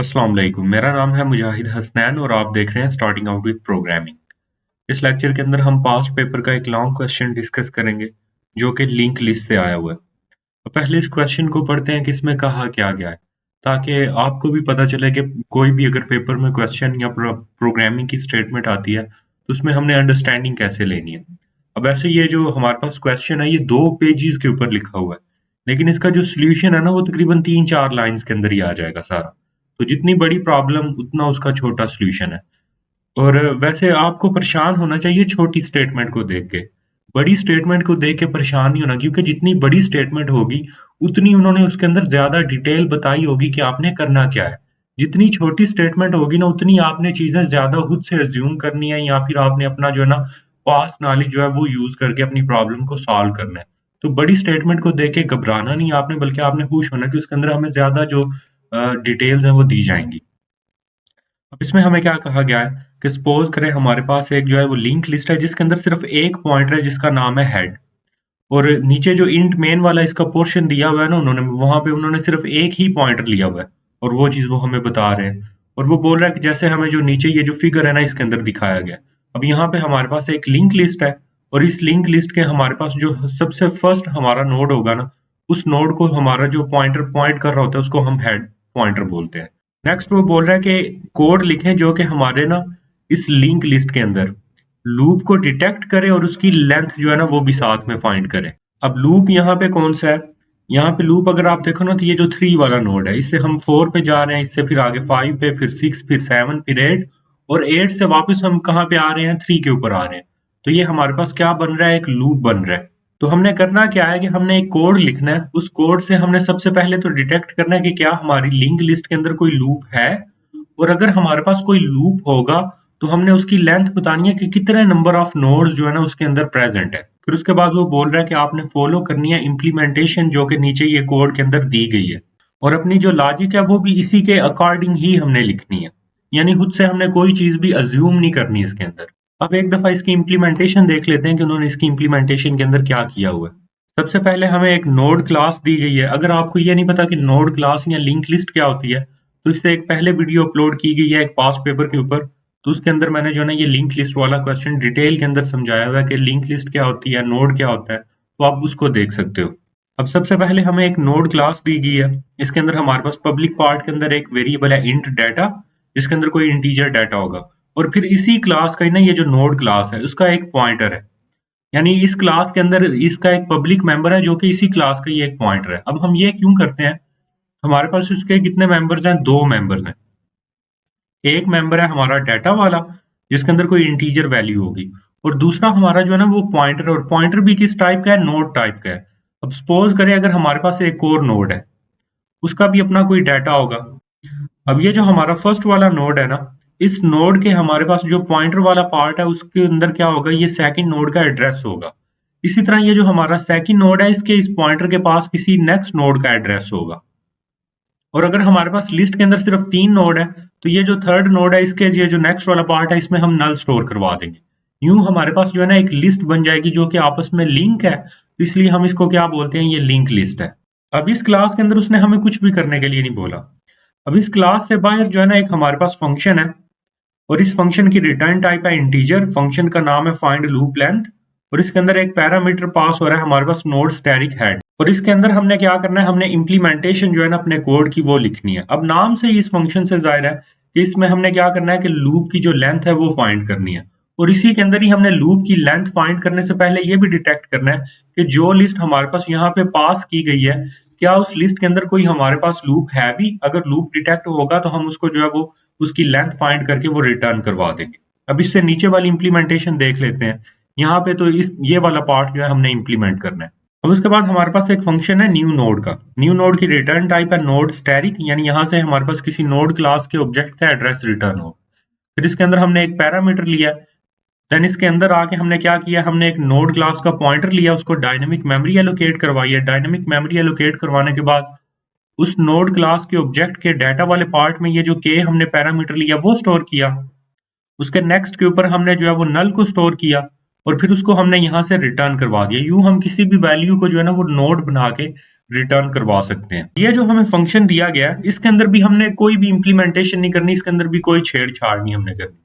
अस्सलाम वालेकुम, मेरा नाम है मुजाहिद हसनैन और आप देख रहे हैं स्टार्टिंग आउट विद प्रोग्रामिंग। इस लेक्चर के अंदर हम पास्ट पेपर का एक लॉन्ग क्वेश्चन डिस्कस करेंगे जो कि लिंक लिस्ट से आया हुआ है। तो पहले इस क्वेश्चन को पढ़ते हैं कि इसमें कहा क्या गया है, ताकि आपको भी पता चले कि कोई भी अगर पेपर में क्वेश्चन या प्रोग्रामिंग की स्टेटमेंट आती है तो उसमें हमने अंडरस्टैंडिंग कैसे लेनी है। अब ऐसे ये जो हमारे पास क्वेश्चन है ये 2 पेजेस के ऊपर लिखा हुआ है, लेकिन इसका जो सोल्यूशन है ना वो तकरीबन 3-4 लाइंस के अंदर ही आ जाएगा सारा। तो जितनी बड़ी प्रॉब्लम उतना उसका छोटा सॉल्यूशन है। और वैसे आपको परेशान होना चाहिए छोटी स्टेटमेंट को देख के। बड़ी स्टेटमेंट को देख के परेशान नहीं होना, क्योंकि जितनी बड़ी स्टेटमेंट होगी उतनी उन्होंने उसके अंदर ज़्यादा डिटेल बताई होगी कि आपने करना क्या है। जितनी छोटी स्टेटमेंट होगी ना उतनी आपने चीज़ें ज़्यादा खुद से अज़्यूम करनी है, या फिर आपने अपना जो है ना पास्ट नॉलेज जो है वो यूज़ करके अपनी प्रॉब्लम को सॉल्व करना है। तो बड़ी स्टेटमेंट को देख के घबराना नहीं आपने, बल्कि आपने खुश होना कि उसके अंदर हमें ज़्यादा जो डिटेल्स हैं वो दी जाएँगी। अब इसमें हमें क्या कहा गया है कि सपोज करें हमारे पास एक जो है वो लिंक लिस्ट है जिसके अंदर सिर्फ एक पॉइंटर है जिसका नाम है हेड, और नीचे जो इंट मेन वाला इसका पोर्शन दिया हुआ है ना उन्होंने वहां पे उन्होंने सिर्फ एक ही पॉइंटर लिया हुआ है, और वो चीज वो हमें बता रहे हैं। और वो बोल रहा है कि जैसे हमें जो नीचे ये जो फिगर है ना इसके अंदर दिखाया गया है। अब यहाँ पे हमारे पास एक लिंक लिस्ट है, और इस लिंक लिस्ट के हमारे पास जो सबसे फर्स्ट हमारा नोड होगा ना, उस नोड को हमारा जो पॉइंटर पॉइंट कर रहा होता है उसको हम हेड पॉइंटर बोलते हैं। नेक्स्ट वो बोल रहा है कि कोड लिखें जो कि हमारे ना इस लिंक लिस्ट के अंदर लूप को डिटेक्ट करे और उसकी लेंथ जो है ना वो भी साथ में फाइंड करे। अब लूप यहाँ पे कौन सा है? यहाँ पे लूप अगर आप देखो ना तो ये जो 3 वाला नोड है, इससे हम 4 पे जा रहे हैं, इससे फिर आगे 5 पे, फिर 6, फिर 7, फिर 8, और 8 से वापस हम कहाँ पे आ रहे हैं? 3 के ऊपर आ रहे हैं। तो ये हमारे पास क्या बन रहा है? एक लूप बन रहा है। तो हमने करना क्या है कि हमने एक कोड लिखना है, उस कोड से हमने सबसे पहले तो डिटेक्ट करना है कि क्या हमारी लिंक लिस्ट के अंदर कोई लूप है, और अगर हमारे पास कोई लूप होगा तो हमने उसकी लेंथ बतानी है कि कितने नंबर ऑफ नोड्स जो है ना उसके अंदर प्रेजेंट है। फिर उसके बाद वो बोल रहा है कि आपने फॉलो करनी है इम्प्लीमेंटेशन जो कि नीचे ये कोड के अंदर दी गई है, और अपनी जो लॉजिक है वो भी इसी के अकॉर्डिंग ही हमने लिखनी है, यानी खुद से हमने कोई चीज भी अज्यूम नहीं करनी इसके अंदर। अब एक दफा इसकी इम्प्लीमेंटेशन देख लेते हैं कि उन्होंने इसकी इम्प्लीमेंटेशन के अंदर क्या किया हुआ है। सबसे पहले हमें एक नोड क्लास दी गई है। अगर आपको ये नहीं पता कि नोड क्लास या लिंक लिस्ट क्या होती है, तो इससे एक पहले वीडियो अपलोड की गई है एक पास्ट पेपर के ऊपर, तो उसके अंदर मैंने जो है ना ये लिंक लिस्ट वाला क्वेश्चन डिटेल के अंदर समझाया हुआ है कि लिंक लिस्ट क्या होती है, नोड क्या होता है, तो आप उसको देख सकते हो। अब सबसे पहले हमें एक नोड क्लास दी गई है। इसके अंदर हमारे पास पब्लिक पार्ट के अंदर एक वेरिएबल है इंट डाटा, जिसके अंदर कोई इंटीजर डाटा होगा, और फिर इसी क्लास का ही ना ये जो नोड क्लास है उसका एक पॉइंटर है, यानी इस क्लास के अंदर इसका एक पब्लिक मेंबर है जो कि इसी क्लास का ही एक पॉइंटर है। अब हम ये क्यों करते हैं? हमारे पास इसके कितने मेंबर्स हैं? 2 मेंबर्स हैं। एक मेंबर है हमारा डाटा वाला जिसके अंदर कोई इंटीजर वैल्यू होगी, और दूसरा हमारा जो है ना वो पॉइंटर, और पॉइंटर भी किस टाइप का है? नोड टाइप का है। अब सपोज करें अगर हमारे पास एक और नोड है, उसका भी अपना कोई डाटा होगा। अब ये जो हमारा फर्स्ट वाला नोड है ना, इस नोड के हमारे पास जो पॉइंटर वाला पार्ट है उसके अंदर क्या होगा? ये सेकंड नोड का एड्रेस होगा। इसी तरह ये जो हमारा सेकंड नोड है इसके इस पॉइंटर के पास किसी नेक्स्ट नोड का एड्रेस होगा। और अगर हमारे पास लिस्ट के अंदर सिर्फ 3 नोड है, तो ये जो थर्ड नोड है इसके ये जो नेक्स्ट वाला पार्ट है इसमें हम नल स्टोर करवा देंगे। यूं हमारे पास जो है ना एक लिस्ट बन जाएगी जो कि आपस में लिंक है, तो इसलिए हम इसको क्या बोलते हैं? ये लिंक लिस्ट है। अब इस क्लास के अंदर उसने हमें कुछ भी करने के लिए नहीं बोला। अब इस क्लास से बाहर जो है ना एक हमारे पास फंक्शन है, और इस फंक्शन की रिटर्न टाइप है इंटीजर। फंक्शन का नाम है फाइंड लूप लेंथ, और इसके अंदर एक पैरामीटर पास हो रहा है हमारे पास नोड स्टैटिक हेड, और इसके अंदर हमने क्या करना है? हमने इम्प्लीमेंटेशन जो है ना अपने कोड की वो लिखनी है। अब नाम से ही इस फंक्शन से जाहिर है कि इसमें हमने क्या करना है कि लूप की जो लेंथ है वो फाइंड करनी है, और इसी के अंदर ही हमने लूप की लेंथ फाइंड करने से पहले ये भी डिटेक्ट करना है कि जो लिस्ट हमारे पास यहाँ पे पास की गई है, क्या उस लिस्ट के अंदर कोई हमारे पास लूप है भी? अगर लूप डिटेक्ट होगा तो हम उसको जो है वो उसकी लेंथ फाइंड करके वो रिटर्न करवा देंगे। अब इससे नीचे वाली इम्प्लीमेंटेशन देख लेते हैं। यहाँ पे तो इस ये वाला पार्ट जो है हमने इम्प्लीमेंट करना है। अब उसके बाद हमारे पास एक फंक्शन है न्यू नोड का। न्यू नोड की रिटर्न टाइप है नोड स्टैटिक, यानी यहाँ से हमारे पास किसी नोड क्लास के ऑब्जेक्ट का एड्रेस रिटर्न हो। फिर इसके अंदर हमने एक पैरामीटर लिया। देन इसके अंदर आके हमने क्या किया? हमने एक नोड क्लास का पॉइंटर लिया, उसको डायनेमिक मेमोरी एलोकेट करवाई है। डायनेमिक मेमोरी एलोकेट करवाने के बाद उस नोड क्लास के ऑब्जेक्ट के डाटा वाले पार्ट में ये जो के हमने पैरामीटर लिया वो स्टोर किया। उसके नेक्स्ट के ऊपर हमने जो है वो नल को स्टोर किया, और फिर उसको हमने यहाँ से रिटर्न करवा दिया। यूं हम किसी भी वैल्यू को जो है ना वो नोड बना के रिटर्न करवा सकते हैं। ये जो हमें फंक्शन दिया गया है इसके अंदर भी हमने कोई भी इंप्लीमेंटेशन नहीं करनी, इसके अंदर भी कोई छेड़छाड़ नहीं हमने करनी।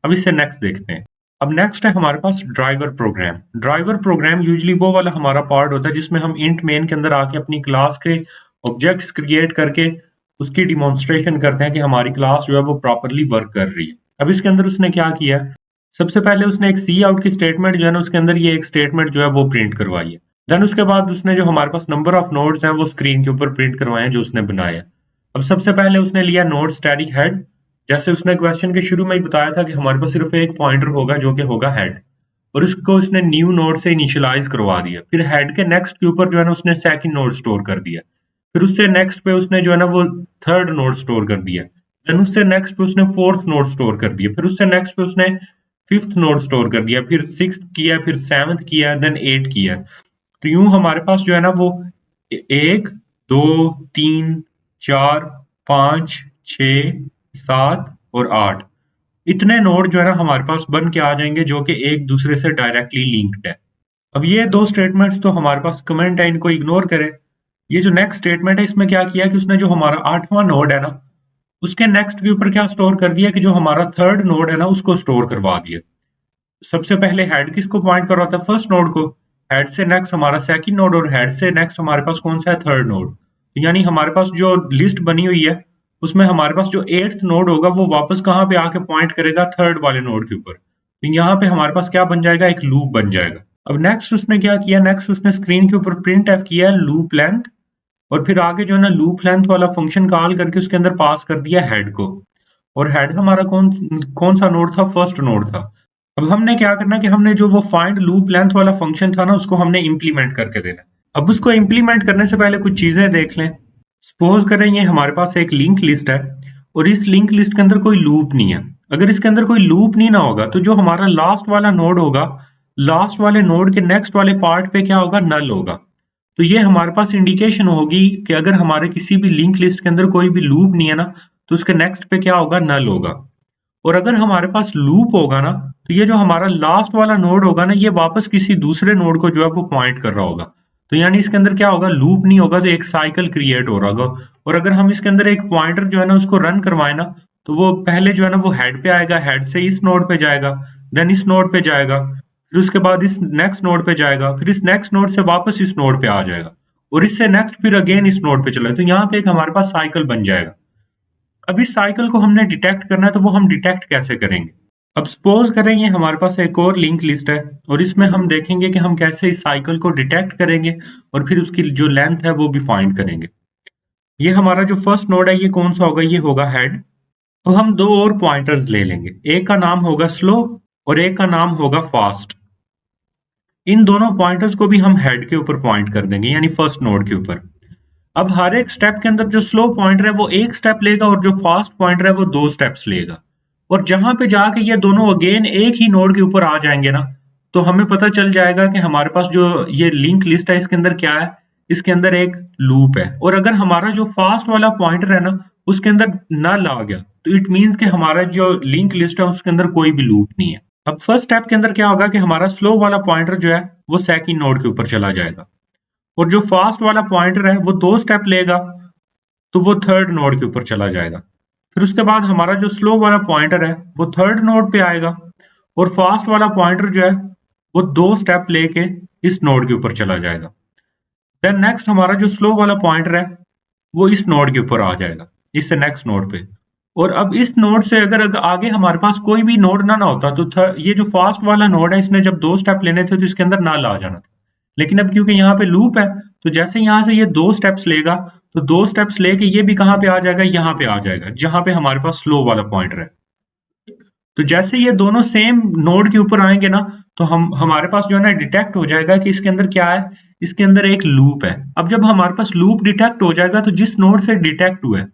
अब इससे नेक्स्ट देखते हैं। अब नेक्स्ट है हमारे पास driver program. Driver program usually वो वाला हमारा पार्ट होता है जिसमें हम इंट मेन के अंदर आके अपनी क्लास के ऑब्जेक्ट्स क्रिएट करके उसकी डिमॉन्स्ट्रेशन करते हैं कि हमारी क्लास जो है वो प्रॉपरली वर्क कर रही है। अब इसके अंदर उसने क्या किया, सबसे पहले उसने एक सी आउट की स्टेटमेंट जो है ना उसके अंदर ये एक स्टेटमेंट जो है वो प्रिंट करवाई है। देन उसके बाद उसने जो हमारे पास नंबर ऑफ नोड्स हैं वो स्क्रीन के ऊपर प्रिंट करवाए हैं जो उसने बनाया। अब सबसे पहले उसने लिया नोड स्टैटिक हेड। जैसे उसने क्वेश्चन के शुरू में ही बताया था कि हमारे पास सिर्फ एक पॉइंटर होगा जो कि होगा हेड, और उसको उसने न्यू नोड से इनिशियलाइज करवा दिया। फिर हेड के नेक्स्ट के ऊपर जो है ना उसने सेकंड नोड स्टोर कर दिया। फिर उससे नेक्स्ट पे उसने जो है ना वो थर्ड नोड स्टोर कर दिया। देन उससे नेक्स्ट पे उसने फोर्थ नोड स्टोर कर दिया। फिर उससे नेक्स्ट पे उसने फिफ्थ नोड स्टोर कर दिया, फिर सिक्स्थ किया, फिर सेवंथ किया, देन 8 किया। तो यूं हमारे पास जो है ना वो 1 2 3 4 5 6 7 और 8 इतने नोड जो है ना हमारे पास बन के आ जाएंगे जो कि एक दूसरे से डायरेक्टली लिंक्ड है। अब ये दो स्टेटमेंट्स तो हमारे पास कमेंट है, इनको इग्नोर करें। ये जो नेक्स्ट स्टेटमेंट है इसमें क्या किया कि उसने जो हमारा 8वां नोड है ना उसके नेक्स्ट के ऊपर क्या स्टोर कर दिया कि जो हमारा थर्ड नोड है ना उसको स्टोर करवा दिया। सबसे पहले हेड किसको पॉइंट कर रहा था, फर्स्ट नोड को। हेड से नेक्स्ट हमारा सेकंड नोड और हेड से नेक्स्ट हमारे पास कौन सा है, थर्ड नोड। यानी हमारे पास जो लिस्ट बनी हुई है उसमें हमारे पास जो 8th नोड होगा वो वापस कहाँ पे आके पॉइंट करेगा, थर्ड वाले नोड के ऊपर। तो यहाँ पे हमारे पास क्या बन जाएगा, एक लूप बन जाएगा। अब नेक्स्ट उसने क्या किया, नेक्स्ट उसने स्क्रीन के ऊपर प्रिंट एफ किया लूप लेंथ, और फिर आगे जो है ना लूप लेंथ वाला फंक्शन कॉल करके उसके अंदर पास कर दिया हेड को। और हेड हमारा कौन कौन सा नोड था, फर्स्ट नोड था। अब हमने क्या करना कि हमने जो वो फाइंड लूप लेंथ वाला फंक्शन था ना उसको हमने इंप्लीमेंट करके देना। अब उसको इंप्लीमेंट करने से पहले कुछ चीजें देख लें। सपोज करें ये हमारे पास एक लिंक लिस्ट है और इस लिंक लिस्ट के अंदर कोई लूप नहीं है। अगर इसके अंदर कोई लूप नहीं ना होगा तो जो हमारा लास्ट वाला नोड होगा, लास्ट वाले नोड के नेक्स्ट वाले पार्ट पे क्या होगा, नल होगा। तो ये हमारे पास इंडिकेशन होगी कि अगर हमारे किसी भी लिंक लिस्ट के अंदर कोई भी लूप नहीं है ना तो उसके नेक्स्ट पे क्या होगा, नल होगा। और अगर हमारे पास लूप होगा ना तो ये जो हमारा लास्ट वाला नोड होगा ना ये वापस किसी दूसरे नोड को जो है वो पॉइंट कर रहा होगा। तो यानी इसके अंदर क्या होगा, लूप नहीं होगा तो एक साइकिल क्रिएट हो रहा होगा। और अगर हम इसके अंदर एक पॉइंटर जो है ना उसको रन करवाए ना तो वो पहले जो है ना वो हेड पे आएगा, हेड से इस नोड पे जाएगा, देन इस नोड पे जाएगा, फिर उसके बाद इस नेक्स्ट नोड पे जाएगा, फिर इस नेक्स्ट नोड से वापस इस नोड पे आ जाएगा, और इससे नेक्स्ट फिर अगेन इस नोड पे चला। तो यहाँ पे एक हमारे पास साइकिल बन जाएगा। अब इस साइकिल को हमने डिटेक्ट करना है तो वो हम डिटेक्ट कैसे करेंगे। अब सपोज करें ये हमारे पास एक और लिंक लिस्ट है और इसमें हम देखेंगे कि हम कैसे इस साइकिल को डिटेक्ट करेंगे और फिर उसकी जो लेंथ है वो भी फाइंड करेंगे। ये हमारा जो फर्स्ट नोड है ये कौन सा होगा, ये होगा हेड। तो हम दो और पॉइंटर्स ले लेंगे, एक का नाम होगा स्लो और एक का नाम होगा फास्ट। इन दोनों पॉइंटर्स को भी हम हेड के ऊपर पॉइंट कर देंगे यानी फर्स्ट नोड के ऊपर। अब हर एक स्टेप के अंदर जो स्लो पॉइंटर है वो एक स्टेप लेगा और जो फास्ट पॉइंटर है वो 2 स्टेप्स लेगा। और जहां पे जाके ये दोनों अगेन एक ही नोड के ऊपर आ जाएंगे ना तो हमें पता चल जाएगा कि हमारे पास जो ये लिंक लिस्ट है इसके अंदर क्या है, इसके अंदर एक लूप है। और अगर हमारा जो फास्ट वाला पॉइंटर है ना उसके अंदर नल आ गया तो इट मीन्स कि हमारा जो लिंक लिस्ट है उसके अंदर कोई भी लूप नहीं है। अब फर्स्ट स्टेप के अंदर क्या होगा कि हमारा स्लो वाला पॉइंटर जो है वो सेकंड नोड के ऊपर चला जाएगा, और जो फास्ट वाला पॉइंटर है वो 2 स्टेप लेगा तो वो थर्ड नोड के ऊपर चला जाएगा। फिर उसके बाद हमारा जो स्लो वाला पॉइंटर है वो थर्ड नोड पे आएगा, और फास्ट वाला पॉइंटर जो है वो 2 स्टेप लेके इस नोड के ऊपर चला जाएगा। देन नेक्स्ट हमारा जो स्लो वाला पॉइंटर है वो इस नोड के ऊपर आ जाएगा, इससे नेक्स्ट नोड पे। और अब इस नोड से अगर आगे हमारे पास कोई भी नोड ना होता तो ये जो फास्ट वाला नोड है इसने जब 2 स्टेप लेने थे तो इसके अंदर ना ला जाना था। लेकिन अब क्योंकि यहाँ पे लूप है तो जैसे यहाँ से ये 2 स्टेप्स लेगा तो 2 स्टेप्स लेके ये भी कहाँ पे आ जाएगा, यहाँ पे आ जाएगा जहां पे हमारे पास स्लो वाला पॉइंटर है। तो जैसे ये दोनों सेम नोड के ऊपर आएंगे ना तो हम हमारे पास जो है ना डिटेक्ट हो जाएगा कि इसके अंदर क्या है, इसके अंदर एक लूप है। अब जब हमारे पास लूप डिटेक्ट हो जाएगा तो जिस नोड से डिटेक्ट हुआ है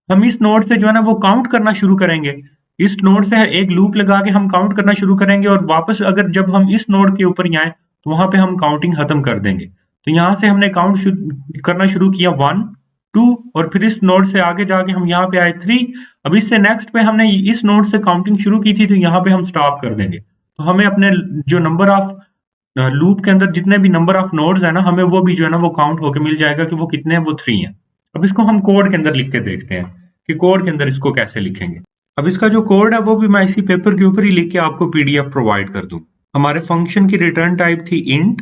हम इस नोड से जो है ना वो काउंट करना शुरू करेंगे। इस नोड से एक लूप लगा के हम काउंट करना शुरू करेंगे और वापस अगर जब हम इस नोड के ऊपर ही आए तो वहां पे हम काउंटिंग खत्म कर देंगे। तो यहाँ से हमने काउंट करना शुरू किया 1 2 और फिर इस नोड से आगे जाके हम यहाँ पे आए 3। अब इससे नेक्स्ट पे हमने इस नोड से काउंटिंग शुरू की थी तो यहाँ पे हम स्टॉप कर देंगे। तो हमें अपने जो नंबर ऑफ लूप के अंदर जितने भी नंबर ऑफ नोड्स है ना, हमें वो भी जो है ना वो काउंट होके मिल जाएगा कि वो कितने हैं, वो 3 हैं। अब इसको हम कोड के अंदर लिख के देखते हैं कि कोड के अंदर इसको कैसे लिखेंगे। अब इसका जो कोड है वो भी मैं इसी पेपर के ऊपर ही लिख के आपको पीडीएफ प्रोवाइड कर दूं। हमारे फंक्शन की रिटर्न टाइप थी इंट,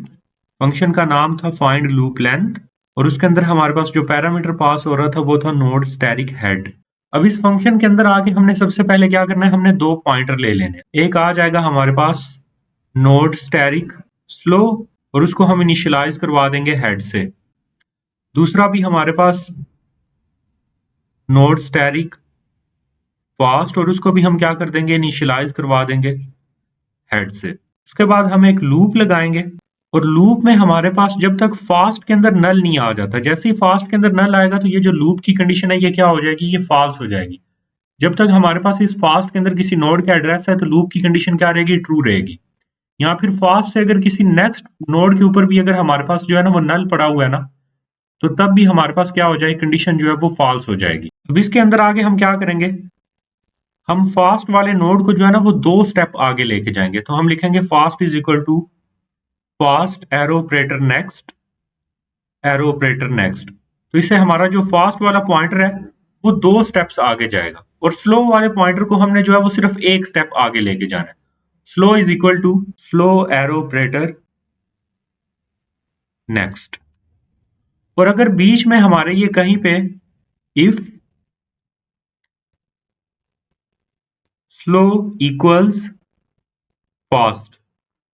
फंक्शन का नाम था फाइंड लूप लेंथ, और उसके अंदर हमारे पास जो पैरामीटर पास हो रहा था वो था नोड स्टैटिक हेड। अब इस फंक्शन के अंदर आके हमने सबसे पहले क्या करना है, हमने 2 पॉइंटर ले लेने हैं। एक आ जाएगा हमारे पास नोड स्टैटिक स्लो, और उसको हम इनिशियलाइज करवा देंगे हेड से। दूसरा भी हमारे पास नोड स्टैटिक फास्ट, और उसको भी हम क्या कर देंगे, इनिशियलाइज करवा देंगे हेड से। उसके बाद हम एक लूप लगाएंगे, और लूप में हमारे पास जब तक फास्ट के अंदर नल नहीं आ जाता, जैसे ही फास्ट के अंदर नल आएगा तो ये जो लूप की कंडीशन है ये क्या हो जाएगी, ये फॉल्स हो जाएगी। जब तक हमारे पास इस फास्ट के अंदर किसी नोड का एड्रेस है तो लूप की कंडीशन क्या रहेगी, ट्रू रहेगी। या फिर फास्ट से अगर किसी नेक्स्ट नोड के ऊपर भी अगर हमारे पास जो है ना वो नल पड़ा हुआ है ना, तो तब भी हमारे पास क्या हो जाएगी, कंडीशन जो है वो फॉल्स हो जाएगी। अब इसके अंदर आगे हम क्या करेंगे, हम फास्ट वाले नोड को जो है ना वो 2 स्टेप आगे लेके जाएंगे। तो हम लिखेंगे fast is equal to fast arrow operator next, arrow operator next. तो इससे हमारा जो फास्ट वाला पॉइंटर है वो 2 स्टेप्स आगे जाएगा, और स्लो वाले पॉइंटर को हमने जो है वो सिर्फ 1 स्टेप आगे लेके जाना है। Slow is equal to slow arrow operator next. और अगर बीच में हमारे ये कहीं पे इफ स्लो इक्वल्स फास्ट,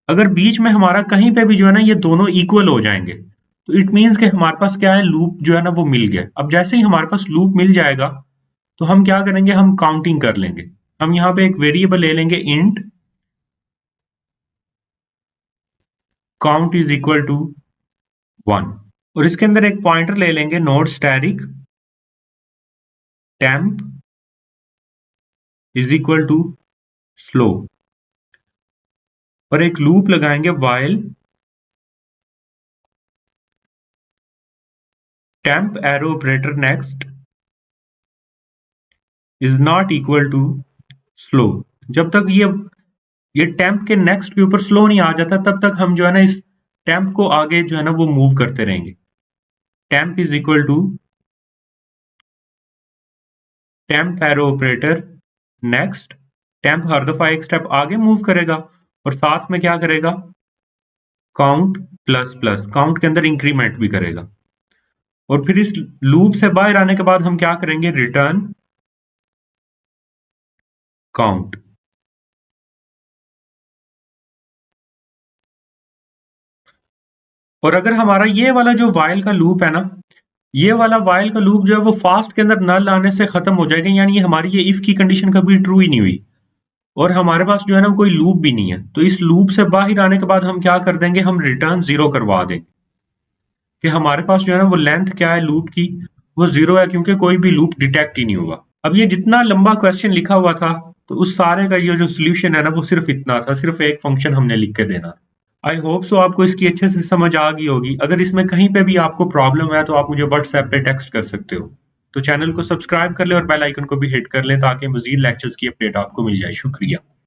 अगर बीच में हमारा कहीं पे भी जो है ना ये दोनों इक्वल हो जाएंगे, तो इट मींस कि हमारे पास क्या है, लूप जो है ना वो मिल गया। अब जैसे ही हमारे पास लूप मिल जाएगा तो हम क्या करेंगे, हम काउंटिंग कर लेंगे। हम यहाँ पे एक वेरिएबल ले लेंगे int count is equal to 1, और इसके अंदर एक पॉइंटर ले लेंगे node static temp is equal to slow, और एक लूप लगाएंगे while temp arrow operator next is not equal to slow. जब तक ये टेम्प के नेक्स्ट के ऊपर स्लो नहीं आ जाता तब तक हम जो है ना इस टेम्प को आगे जो है ना वो मूव करते रहेंगे। Temp is equal to temp arrow operator next, temp हर दफा एक स्टेप आगे मूव करेगा, और साथ में क्या करेगा, काउंट प्लस प्लस, काउंट के अंदर इंक्रीमेंट भी करेगा। और फिर इस लूप से बाहर आने के बाद हम क्या करेंगे, रिटर्न काउंट। और अगर हमारा ये वाला जो वाइल का लूप है ना, ये वाला वाइल का लूप जो है वो फास्ट के अंदर नल आने से खत्म हो जाएगा, यानी ये हमारी ये इफ की कंडीशन कभी ट्रू ही नहीं हुई, और हमारे पास जो है ना कोई लूप भी नहीं है। तो इस लूप से बाहर आने के बाद हम क्या कर देंगे, हम रिटर्न 0 करवा देंगे कि हमारे पास जो है ना वो लेंथ क्या है लूप की, वो 0 है, क्योंकि कोई भी लूप डिटेक्ट ही नहीं हुआ। अब ये जितना लंबा क्वेश्चन लिखा हुआ था, तो उस सारे का ये जो सोल्यूशन है ना वो सिर्फ इतना था, सिर्फ एक फंक्शन हमने लिख के देना था। आई होप सो आपको इसकी अच्छे से समझ आ गई होगी। अगर इसमें कहीं पे भी आपको प्रॉब्लम है तो आप मुझे व्हाट्सएप पे टेक्स्ट कर सकते हो। तो चैनल को सब्सक्राइब कर ले और बेल आइकन को भी हिट कर लें ताकि मजीद लेक्चर्स की अपडेट आपको मिल जाए। शुक्रिया।